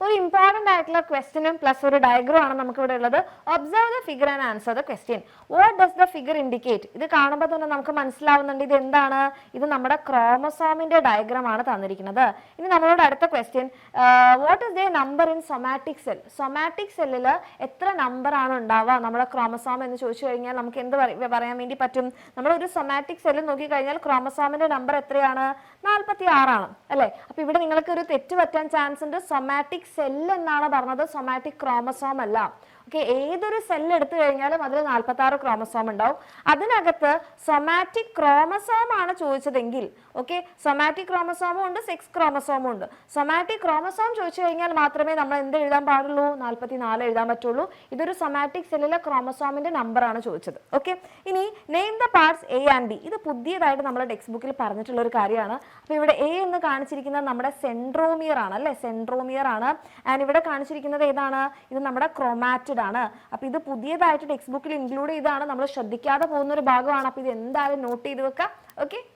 ഒരു ഇമ്പോർട്ടന്റ് ആയിട്ടുള്ള ക്വസ്റ്റ്യനും പ്ലസ് ഒരു ഡയഗ്രം ആണ് നമുക്ക് ഇവിടെ ഉള്ളത്. Observe the figure and answer the question. What does the figure indicate? ഇത് കാണുമ്പോൾ തന്നെ നമുക്ക് മനസ്സിലാവുന്നുണ്ട് ഇത് എന്താണ്, ഇത് നമ്മുടെ ക്രോമസോമിന്റെ ഡയഗ്രം ആണ് തന്നിരിക്കുന്നത്. ഇനി നമ്മളോട് അടുത്ത question, what is the number in somatic cell? Somatic സെല്ലിൽ എത്ര നമ്പർ ആണ് ഉണ്ടാവുക നമ്മുടെ ക്രോമസോം എന്ന് ചോദിച്ചു കഴിഞ്ഞാൽ നമുക്ക് എന്ത് പറയാൻ വേണ്ടി പറ്റും? നമ്മൾ ഒരു സൊമാറ്റിക് സെല്ലിൽ നോക്കിക്കഴിഞ്ഞാൽ ക്രോമസോമിന്റെ നമ്പർ എത്രയാണ്? 46 ആണ് അല്ലെ? അപ്പൊ ഇവിടെ നിങ്ങൾക്ക് ഒരു തെറ്റ് പറ്റാൻ ചാൻസ് ഉണ്ട്. സൊമാറ്റിക് സെല്ല് എന്നാണ് പറഞ്ഞത്, സൊമാറ്റിക് ക്രോമസോം അല്ല. ഓക്കെ, ഏതൊരു സെല്ല് എടുത്തു കഴിഞ്ഞാലും അതിൽ 46 ക്രോമസോം ഉണ്ടാവും. അതിനകത്ത് സൊമാറ്റിക് ക്രോമസോം ആണ് ചോദിച്ചതെങ്കിൽ, ഓക്കെ, സൊമാറ്റിക് ക്രോമസോമും ഉണ്ട്, സെക്സ് ക്രോമസോമും ഉണ്ട്. സൊമാറ്റിക് ക്രോമസോം ചോദിച്ചു കഴിഞ്ഞാൽ മാത്രമേ നമ്മൾ എന്ത് എഴുതാൻ പാടുള്ളൂ? 44 എഴുതാൻ പറ്റുള്ളൂ. ഇതൊരു സൊമാറ്റിക് സെല്ലിലെ ക്രോമസോമിന്റെ നമ്പർ ആണ് ചോദിച്ചത്. ഓക്കെ, ഇനി name the parts A and B. ഇത് പുതിയതായിട്ട് നമ്മുടെ ടെക്സ്റ്റ് ബുക്കിൽ പറഞ്ഞിട്ടുള്ള ഒരു കാര്യമാണ്. അപ്പൊ ഇവിടെ എ എന്ന് കാണിച്ചിരിക്കുന്നത് നമ്മുടെ സെൻട്രോമിയർ ആണ് അല്ലെ, സെൻട്രോമിയർ ആണ്. ആൻഡ് ഇവിടെ കാണിച്ചിരിക്കുന്നത് ഏതാണ്? ഇത് നമ്മുടെ ക്രോമാറ്റിഡ് ആണ്. അപ്പൊ ഇത് പുതിയതായിട്ട് ടെക്സ്റ്റ് ബുക്കിൽ ഇൻക്ലൂഡ് ചെയ്താണ്, നമ്മൾ ശ്രദ്ധിക്കാതെ പോകുന്ന ഒരു ഭാഗമാണ്. അപ്പൊ ഇത് എന്തായാലും നോട്ട് ചെയ്ത് വെക്കാം. ഓക്കെ.